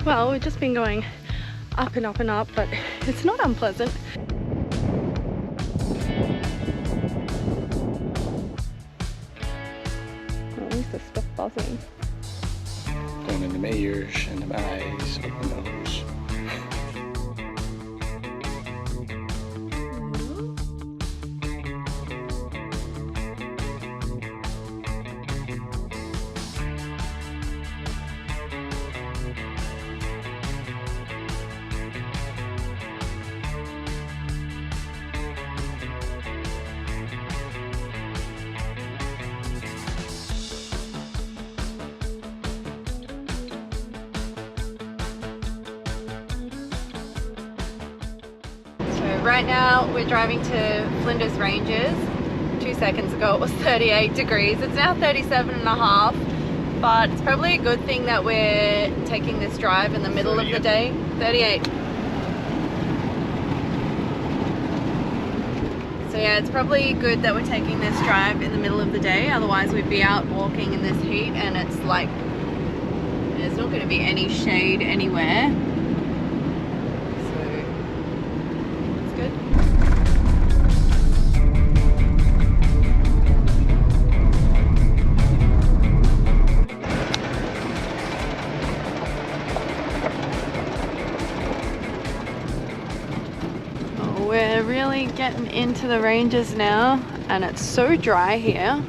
Well, we've just been going up and up and up, but it's not unpleasant. At least I stopped buzzing. Going into my ears, into my eyes, up my nose. Right now we're driving to Flinders Ranges. 2 seconds ago it was 38 degrees. It's now 37.5, but it's probably a good thing that we're taking this drive in the middle of the day. 38. So yeah, it's probably good that we're taking this drive in the middle of the day, otherwise we'd be out walking in this heat and it's like there's not going to be any shade anywhere. We're really getting into the ranges now, and it's so dry here.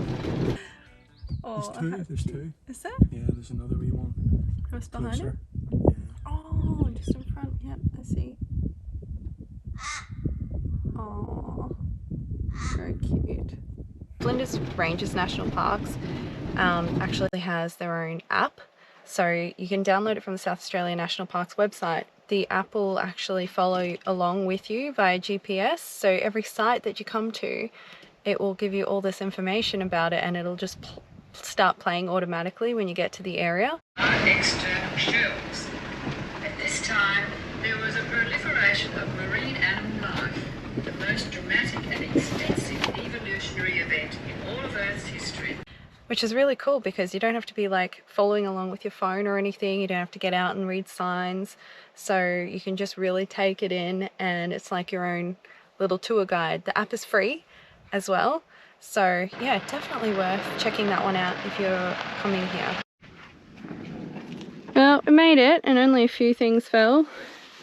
Oh, there's two. Is there? Yeah, there's another wee one. What's behind it? Yeah. Oh, just in front. Yep, I see. Oh, very cute. Flinders Ranges National Parks actually has their own app, so you can download it from the South Australian National Parks website. The app will actually follow along with you via GPS, so every site that you come to, it will give you all this information about it, and it'll just start playing automatically when you get to the area. Our external shows. At this time, there was a proliferation of marine animal life, the most dramatic and extensive evolutionary event in all of Earth's history. Which is really cool because you don't have to be like following along with your phone or anything. You don't have to get out and read signs. So you can just really take it in, and it's like your own little tour guide. The app is free as well. So yeah, definitely worth checking that one out if you're coming here. Well, we made it and only a few things fell.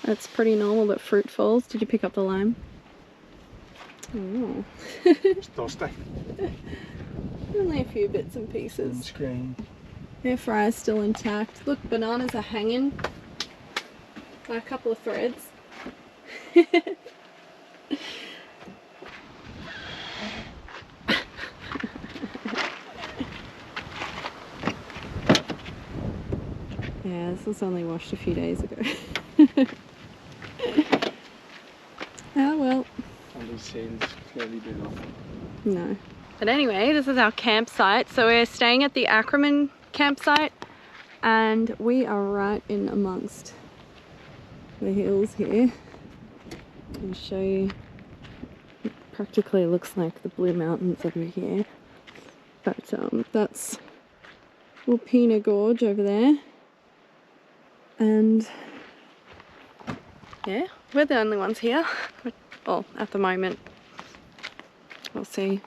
That's pretty normal that fruit falls. Did you pick up the lime? Oh. It's dusty. Only a few bits and pieces. Screen. Air fryer's still intact. Look, bananas are hanging by a couple of threads. Yeah, this was only washed a few days ago. Oh well. And these seals clearly do nothing. No. But anyway, this is our campsite. So we're staying at the Acraman campsite, and we are right in amongst the hills here. I'll show you. It practically looks like the Blue Mountains over here. But that's Wilpena Gorge over there. And yeah, we're the only ones here. Well, at the moment. We'll see.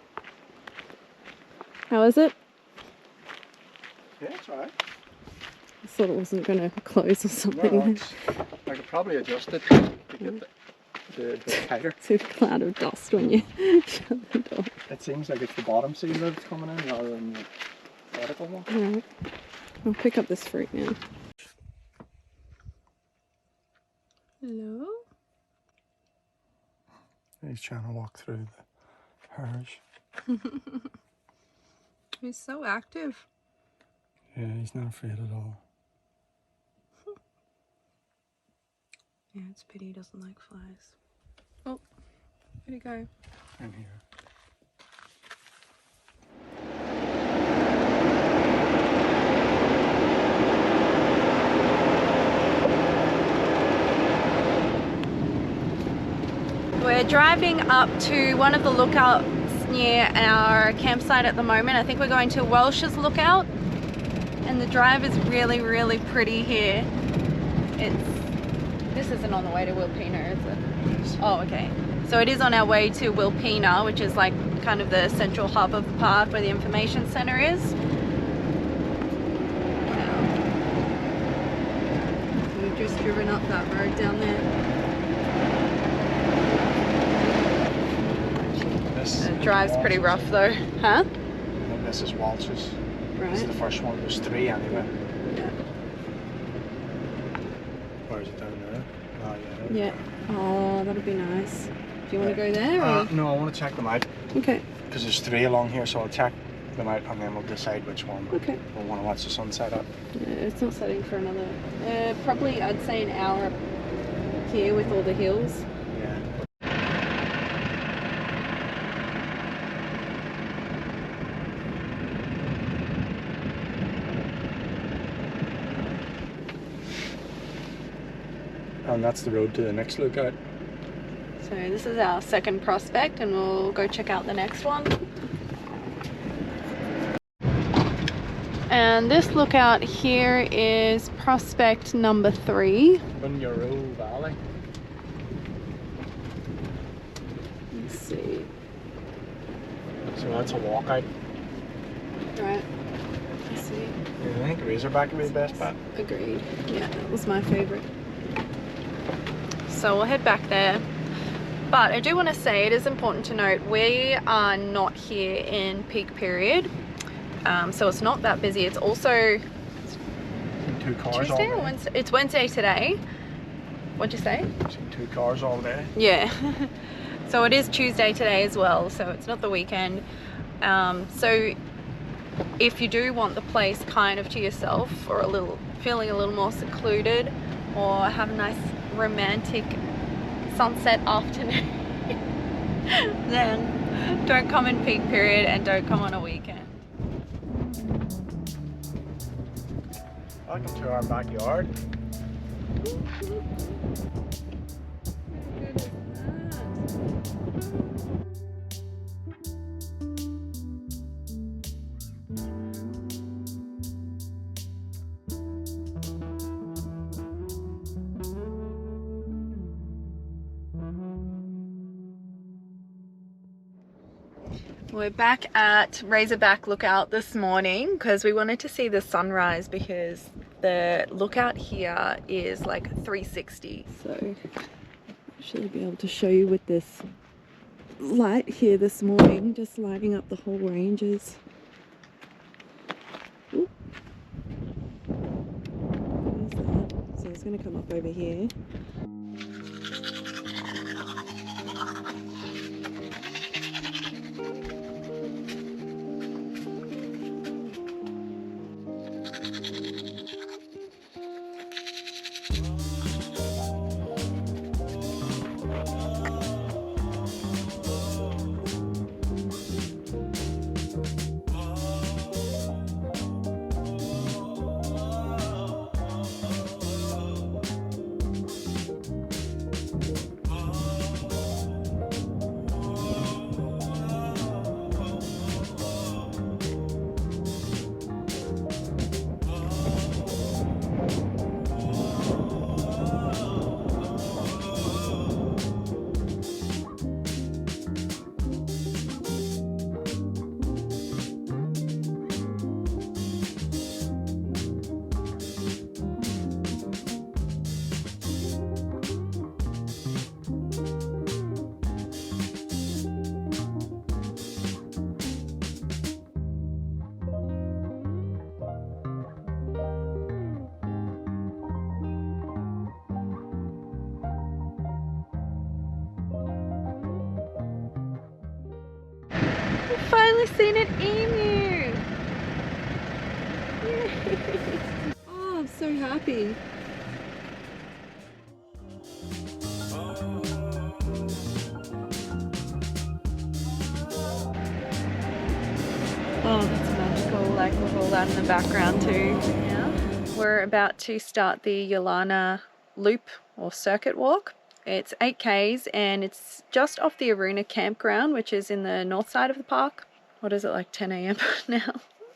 How is it? Yeah, it's alright. I thought it wasn't going to close or something. No, I could probably adjust it to get the tighter. It's a cloud of dust when you shut the door. It seems like it's the bottom seal that's coming in rather than the vertical one. Alright. I'll pick up this fruit now. Hello? He's trying to walk through the hers. He's so active. Yeah, he's not afraid at all. Yeah, it's a pity he doesn't like flies. Oh, where'd he go? I'm here. We're driving up to one of the lookouts near our campsite at the moment. I think we're going to Welsh's Lookout, and the drive is really, really pretty here. This isn't on the way to Wilpena, is it? Oh, okay. So it is on our way to Wilpena, which is like kind of the central hub of the park where the information centre is. Wow. We've just driven up that road down there. The drive's pretty rough though, huh? This is Walsh's. Right. This is the first one. There's 3 anyway. Yeah. Or is it down there? Oh yeah. Yeah. Oh, that'd be nice. Do you want to go there? Or? No, I want to check them out. Okay. Because there's 3 along here, so I'll check them out and then we'll decide which one Okay. we'll want to watch the sunset at. Yeah, it's not setting for another. Probably I'd say an hour up here with all the hills. Yeah. And that's the road to the next lookout. So this is our second prospect and we'll go check out the next one. And this lookout here is prospect number 3. Bunyeroo Valley. Let's see. So that's a walkout. Right. Let's see. Yeah, I think Razorback would be the best bet. Agreed. Yeah, that was my favourite. So we'll head back there. But I do want to say it is important to note we are not here in peak period. So it's not that busy. It's also 2 cars Tuesday all or day. Wednesday? It's Wednesday today. What'd you say? Seen 2 cars all day. Yeah. So it is Tuesday today as well, so it's not the weekend. So if you do want the place kind of to yourself or feeling a little more secluded or have a nice romantic sunset afternoon, then don't come in peak period and don't come on a weekend. Welcome to our backyard. We're back at Razorback Lookout this morning because we wanted to see the sunrise because the lookout here is like 360. So I should be able to show you with this light here this morning, just lighting up the whole ranges. Ooh. There's that. So it's going to come up over here. Finally seen an emu! Yay. Oh, I'm so happy. Oh, that's magical, like with all that in the background too. Yeah. We're about to start the Yuluna loop or circuit walk. It's 8 Ks and it's just off the Yuluna campground, which is in the north side of the park. What is it, like 10 AM now?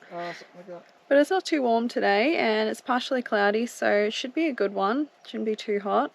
Something like that. But it's not too warm today and it's partially cloudy, so it should be a good one. Shouldn't be too hot.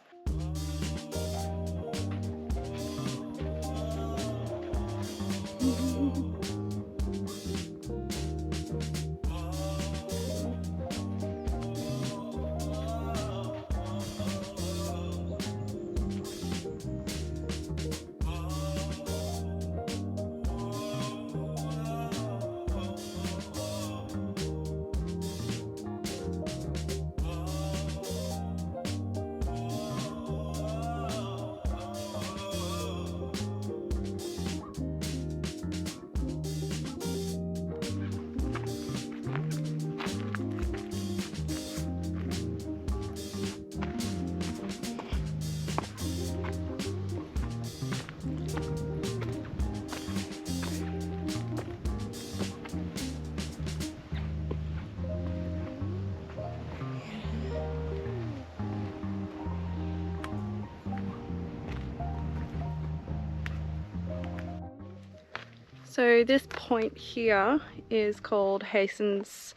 So this point here is called Heysen's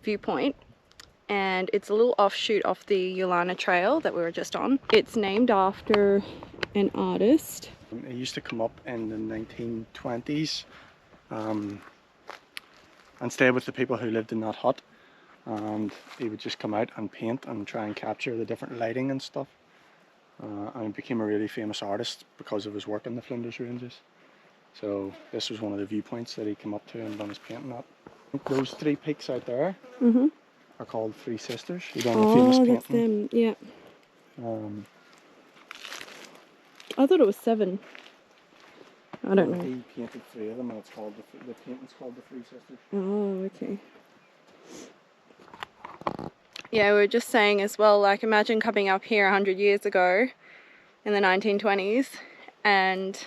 viewpoint, and it's a little offshoot off the Yuluna trail that we were just on. It's named after an artist. It used to come up in the 1920s and stay with the people who lived in that hut, and he would just come out and paint and try and capture the different lighting and stuff, and he became a really famous artist because of his work in the Flinders Ranges. So this was one of the viewpoints that he came up to and done his painting at. I think those three peaks out there are called Three Sisters. He done a famous painting. That's them, yeah. I thought it was 7. I don't know. He painted 3 of them, and it's called the painting's called the Three Sisters. Oh, okay. Yeah, we were just saying as well, like, imagine coming up here 100 years ago in the 1920s and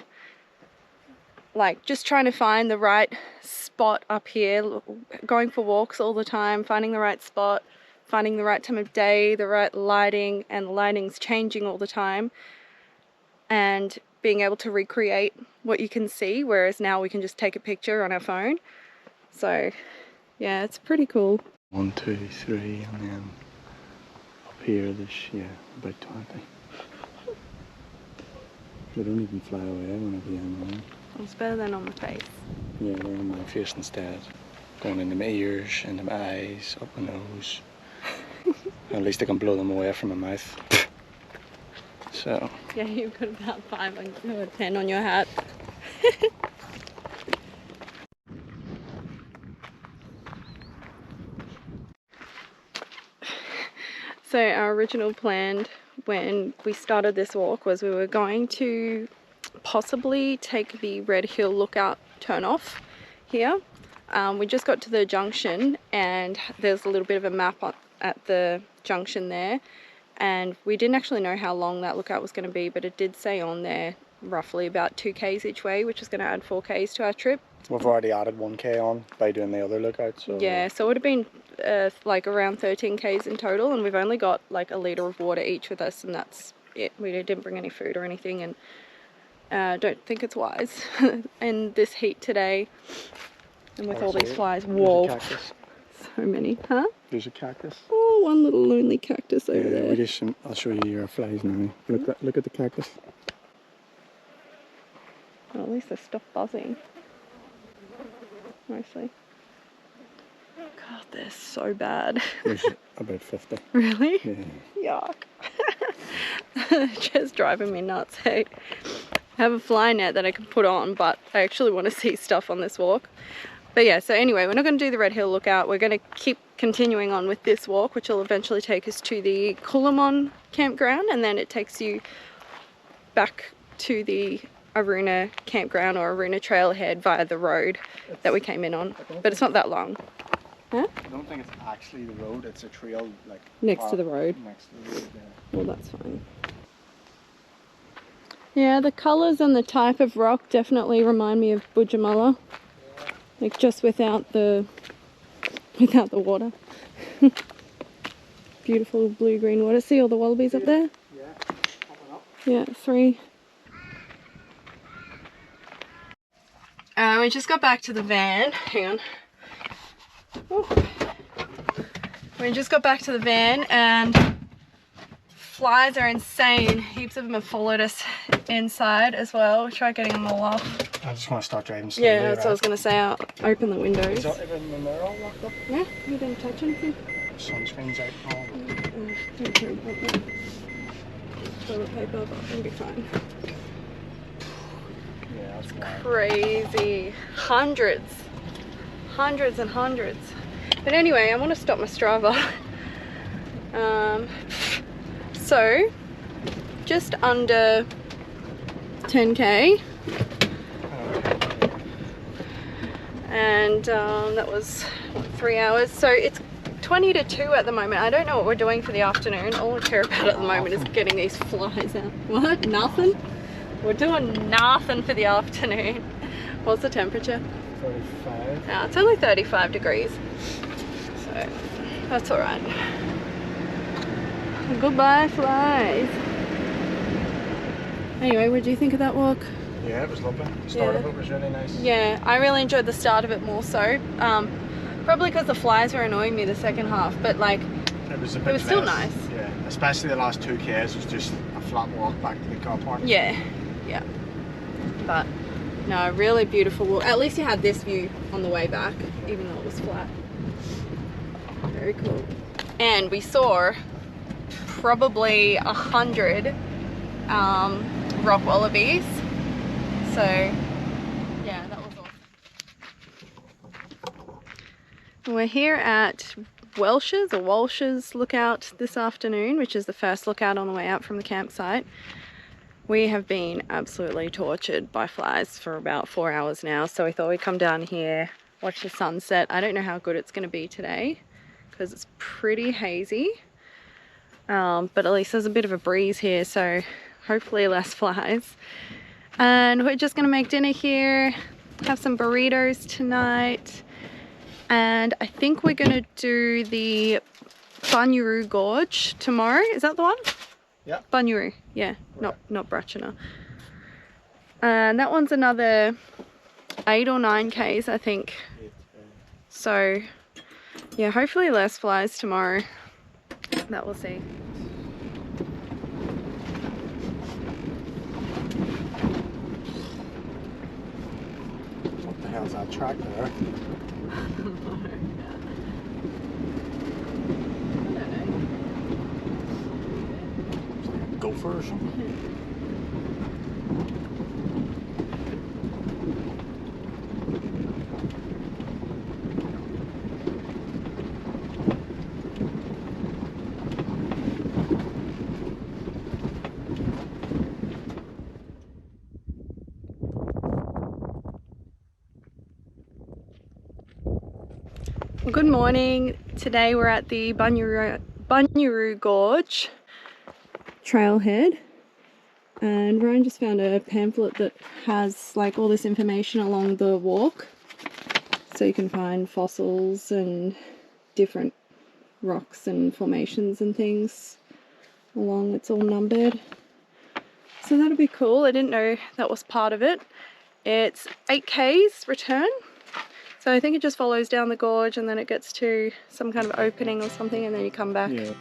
like just trying to find the right spot up here, going for walks all the time, finding the right spot, finding the right time of day, the right lighting, and the lighting's changing all the time, and being able to recreate what you can see, whereas now we can just take a picture on our phone. So yeah, it's pretty cool. 1, 2, 3, and then up here there's, yeah, about 20. They don't even fly away whenever you're in there. It's better than on my face. Yeah, they're on my face instead. Going into my ears, into my eyes, up my nose. At least I can blow them away from my mouth. So. Yeah, you've got about 5 or 10 on your hat. So our original plan when we started this walk was we were going to possibly take the Red Hill Lookout turn off here. We just got to the junction and there's a little bit of a map at the junction there, and we didn't actually know how long that lookout was going to be, but it did say on there roughly about 2 k's each way, which is going to add 4 k's to our trip. We've already added 1 k on by doing the other lookout, so yeah, so it would have been like around 13 k's in total, and we've only got like a litre of water each with us, and that's it. We didn't bring any food or anything, and don't think it's wise in this heat today and with all these flies. Whoa, so many. Huh? There's a cactus. Oh, one little lonely cactus over there. I'll show you your flies now. Look at the cactus. Well, at least they stopped buzzing. Mostly. God, they're so bad. There's about 50. Really? Yeah. Yuck. Just driving me nuts, hey. I have a fly net that I can put on, but I actually want to see stuff on this walk. But yeah, so anyway, we're not going to do the Red Hill Lookout. We're going to keep continuing on with this walk, which will eventually take us to the Acraman campground, and then it takes you back to the Aruna campground or Aruna trailhead via the road that we came in on. But it's not that long. Huh? I don't think it's actually the road, it's a trail like next to the road. Next to the road, yeah. Well, that's fine. Yeah, the colours and the type of rock definitely remind me of Bunyeroo. Like just without the water. Beautiful blue-green water. See all the wallabies up there? Yeah, popping up. Yeah, 3. We just got back to the van. Hang on. Ooh. We just got back to the van and flies are insane. Heaps of them have followed us inside as well. We'll try getting them all off. I just want to start driving slowly. Yeah, that's what I was going to say. I'll open the windows. Is everything in there all locked up? Yeah, you didn't touch anything. Sunscreen's out. Oh. Don't worry about that. Toilet paper, but it'll be fine. Yeah, that's wild. Crazy. Hundreds and hundreds. But anyway, I want to stop my Strava. So just under 10k, and that was what, 3 hours. So it's 20 to 2 at the moment. I don't know what we're doing for the afternoon. All I care about at the moment is getting these flies out. What? Nothing? We're doing nothing for the afternoon. What's the temperature? 35. No, it's only 35 degrees. So that's all right. Goodbye, flies. Anyway, what do you think of that walk? Yeah, it was lovely. The start of it was really nice. Yeah, I really enjoyed the start of it more so. Probably because the flies were annoying me the second half, but like, it was still nice. Yeah, especially the last 2 k's was just a flat walk back to the car park. Yeah, yeah. But no, really beautiful walk. At least you had this view on the way back, even though it was flat. Very cool. And we saw probably 100 rock wallabies. So yeah, that was awesome. We're here at Walsh's Lookout this afternoon, which is the first lookout on the way out from the campsite. We have been absolutely tortured by flies for about 4 hours now, so we thought we'd come down here, watch the sunset. I don't know how good it's going to be today because it's pretty hazy, but at least there's a bit of a breeze here, so hopefully less flies. And we're just going to make dinner here, have some burritos tonight, and I think we're going to do the Bunyeroo Gorge tomorrow. Is that the one? Yeah. Bunyeroo, yeah, right. not Brachina. And that one's another 8 or 9 k's, I think. So yeah, hopefully less flies tomorrow. That we'll see. What the hell's that track there? Gopher or something? Well, good morning. Today we're at the Bunyeroo Gorge trailhead, and Ryan just found a pamphlet that has like all this information along the walk, so you can find fossils and different rocks and formations and things along. It's all numbered, so that'll be cool. I didn't know that was part of it. It's 8 k's return, so I think it just follows down the gorge and then it gets to some kind of opening or something, and then you come back. Yeah.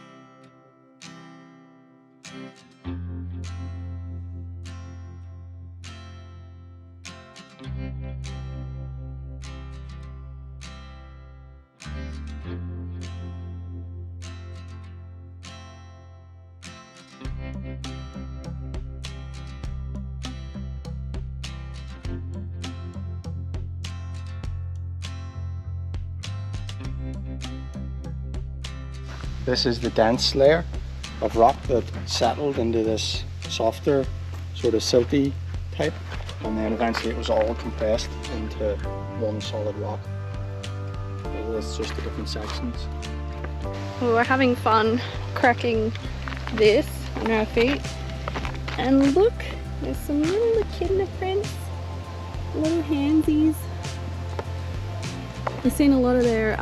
This is the dense layer of rock that settled into this softer, sort of silty type, and then eventually it was all compressed into one solid rock. So that's just the different sections. We were having fun cracking this on our feet, and look, there's some little echidna prints, little handsies. I've seen a lot of their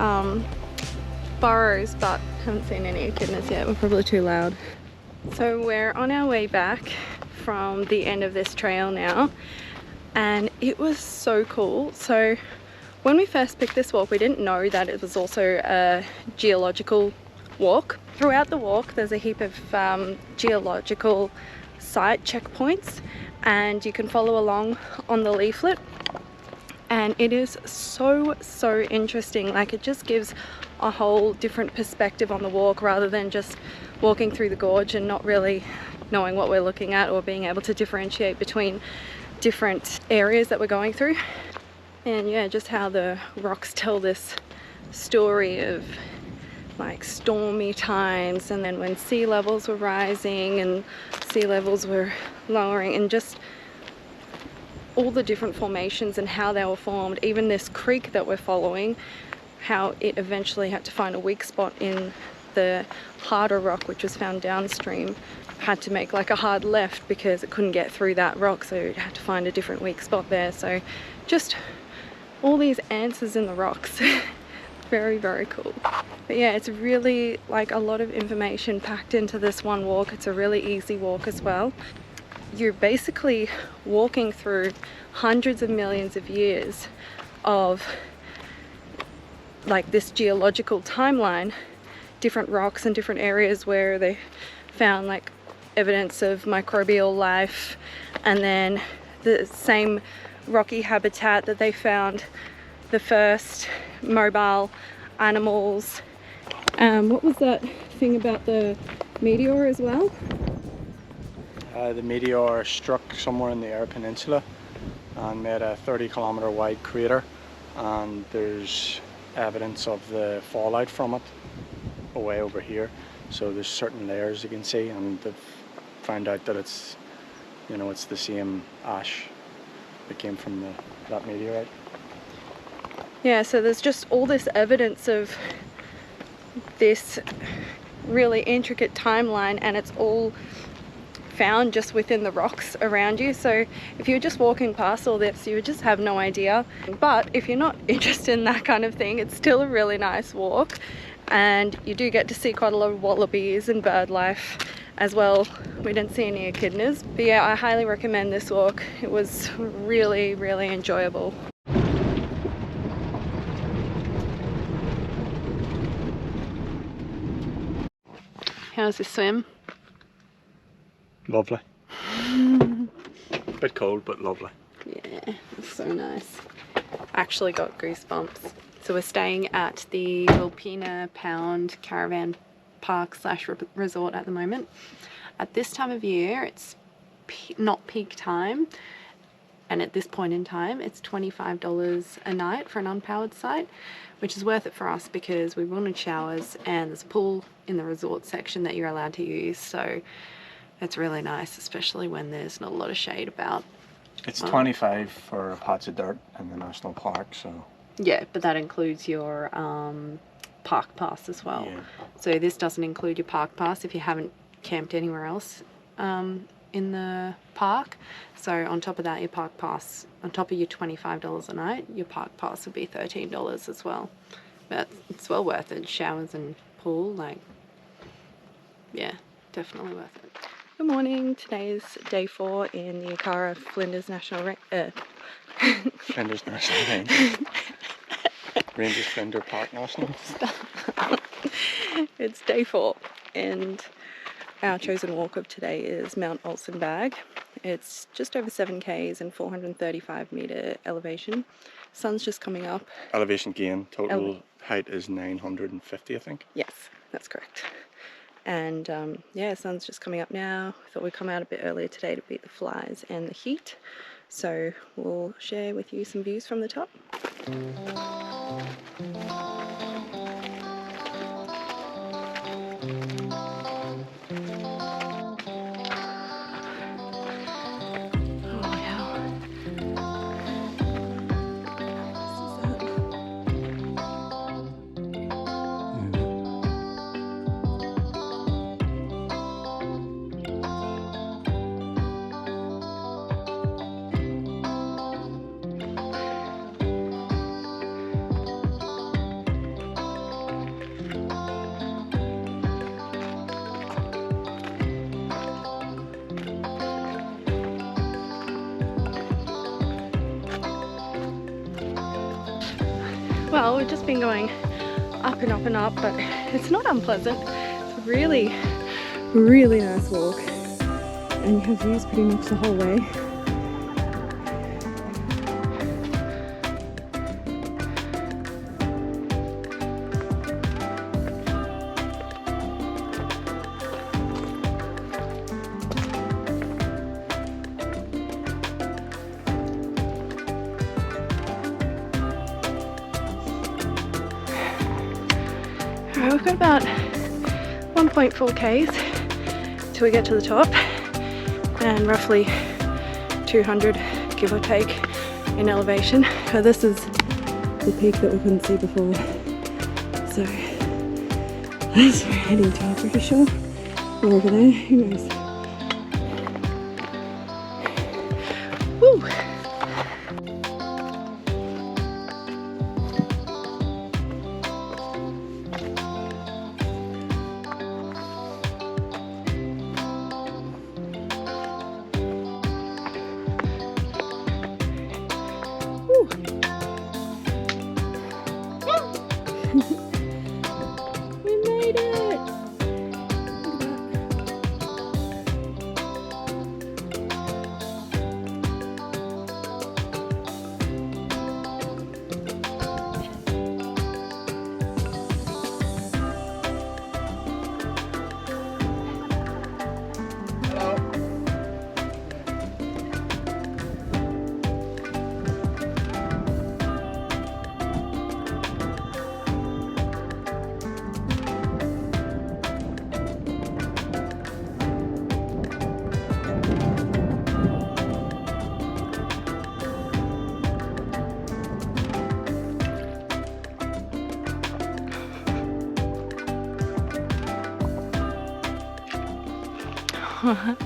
burrows, but haven't seen any echidnas yet. We're probably too loud. So we're on our way back from the end of this trail now, and it was so cool. So when we first picked this walk, we didn't know that it was also a geological walk. Throughout the walk there's a heap of geological site checkpoints, and you can follow along on the leaflet, and it is so interesting. Like, it just gives a whole different perspective on the walk, rather than just walking through the gorge and not really knowing what we're looking at or being able to differentiate between different areas that we're going through. And yeah, just how the rocks tell this story of like stormy times, and then when sea levels were rising and sea levels were lowering, and just all the different formations and how they were formed. Even this creek that we're following, how it eventually had to find a weak spot in the harder rock which was found downstream, had to make like a hard left because it couldn't get through that rock, so it had to find a different weak spot there. So just all these answers in the rocks. Very cool. But yeah, it's really like a lot of information packed into this one walk. It's a really easy walk as well. You're basically walking through hundreds of millions of years of like this geological timeline, different rocks and different areas where they found like evidence of microbial life, and then the same rocky habitat that they found the first mobile animals. What was that thing about the meteor as well? The meteor struck somewhere in the Eyre Peninsula and made a 30-kilometre wide crater, and there's evidence of the fallout from it away over here. So there's certain layers you can see, and they've found out that it's, you know, it's the same ash that came from that meteorite. Yeah, so there's just all this evidence of this really intricate timeline, and it's all found just within the rocks around you. So if you're just walking past all this, you would just have no idea. But if you're not interested in that kind of thing, it's still a really nice walk, and you do get to see quite a lot of wallabies and bird life as well. We didn't see any echidnas, but yeah, I highly recommend this walk. It was really enjoyable. How's this swim? Lovely. Bit cold, but lovely. Yeah, it's so nice. I actually got goosebumps. So we're staying at the Wilpena Caravan Park / resort at the moment. At this time of year, it's not peak time, and at this point in time, it's $25 a night for an unpowered site, which is worth it for us because we wanted showers, and there's a pool in the resort section that you're allowed to use. So it's really nice, especially when there's not a lot of shade about. It's 25 for patch of dirt in the national park, so. Yeah, but that includes your park pass as well. Yeah. So this doesn't include your park pass if you haven't camped anywhere else in the park. So on top of that, your park pass, on top of your $25 a night, your park pass would be $13 as well. But it's well worth it. Showers and pool, like, yeah, definitely worth it. Good morning. Today's day 4 in the Ikara Flinders Flinders National Range. Ranges Flinders Park National. It's day 4, and our chosen walk of today is Mount Ohlssen Bagge. It's just over 7 k's and 435 metre elevation. Sun's just coming up. Elevation gain, total height is 950, I think. Yes, that's correct. And yeah, sun's just coming up now. Thought we'd come out a bit earlier today to beat the flies and the heat. So we'll share with you some views from the top. Well, we've just been going up and up and up, but it's not unpleasant. It's a really, really nice walk, and you have views pretty much the whole way. We've got about 1.4 k's till we get to the top, and roughly 200 give or take in elevation. So this is the peak that we couldn't see before, so that's where we're heading to, I'm pretty sure. Or over there, who knows. Woo! We made it!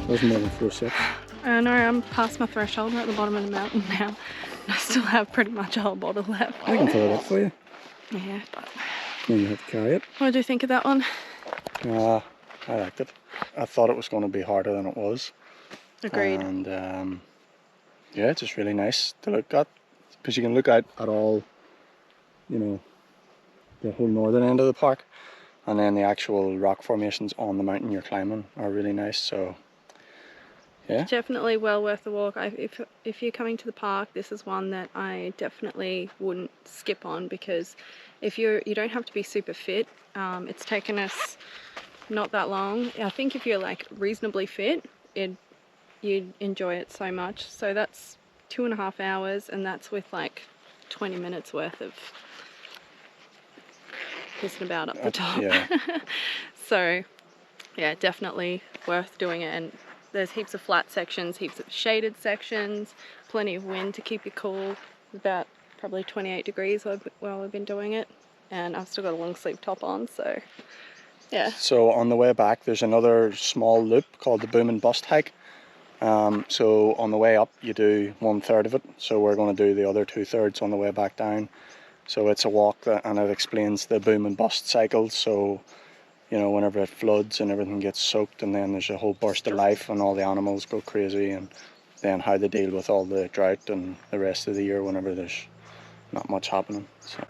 There's more than 4 steps. I know, I'm past my threshold. We're at the bottom of the mountain now. I still have pretty much a whole bottle left. I can fill it up for you. Yeah, but Then you have to carry it. what do you think of that one? I liked it. I thought it was going to be harder than it was. Agreed. And yeah, it's just really nice to look at, because you can look out at all, you know, the whole northern end of the park, and then the actual rock formations on the mountain you're climbing are really nice. So yeah, Definitely well worth the walk. If you're coming to the park, this is one that I definitely wouldn't skip on, because if you don't have to be super fit. It's taken us not that long. I think if you're like reasonably fit, you'd enjoy it so much. So that's 2.5 hours, and that's with like 20 minutes worth of pissing about up the top. yeah. So yeah, definitely worth doing it. And there's heaps of flat sections, heaps of shaded sections, plenty of wind to keep you cool. It's about probably 28 degrees while we've been doing it, and I've still got a long sleeve top on, so yeah. So on the way back there's another small loop called the Boom and Bust hike. So on the way up you do 1/3 of it, so we're going to do the other 2/3 on the way back down. So it's a walk that, and it explains the boom and bust cycles. So, you know, whenever it floods and everything gets soaked, and then there's a whole burst of life and all the animals go crazy, and then how they deal with all the drought and the rest of the year whenever there's not much happening. So.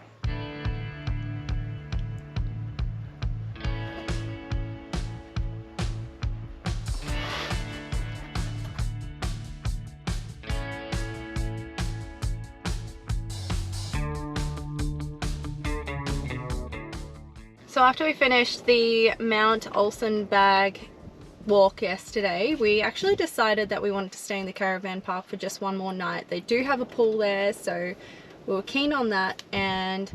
So after we finished the Mount Ohlssen Bagge walk yesterday, we actually decided that we wanted to stay in the caravan park for just one more night. They do have a pool there, so we were keen on that, and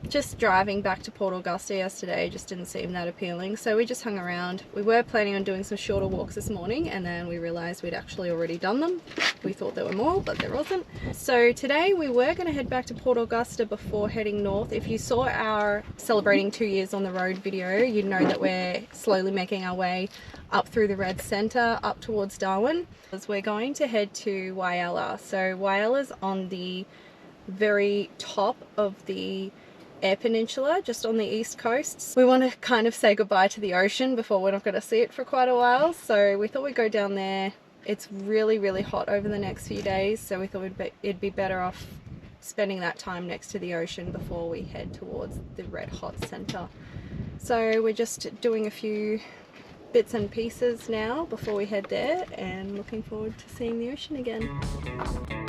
just driving back to Port Augusta yesterday just didn't seem that appealing, so we just hung around. We were planning on doing some shorter walks this morning, and then we realized we'd actually already done them. We thought there were more, but there wasn't. So today we were going to head back to Port Augusta before heading north. If you saw our celebrating 2 years on the road video, you'd know that we're slowly making our way up through the Red Centre up towards Darwin, as we're going to head to Whyalla. So Whyalla's on the very top of the Eyre Peninsula, just on the east coast. We want to kind of say goodbye to the ocean before we're not going to see it for quite a while, so we thought we'd go down there. It's really, really hot over the next few days, so we thought it'd be better off spending that time next to the ocean before we head towards the red hot centre. So we're just doing a few bits and pieces now before we head there, and looking forward to seeing the ocean again.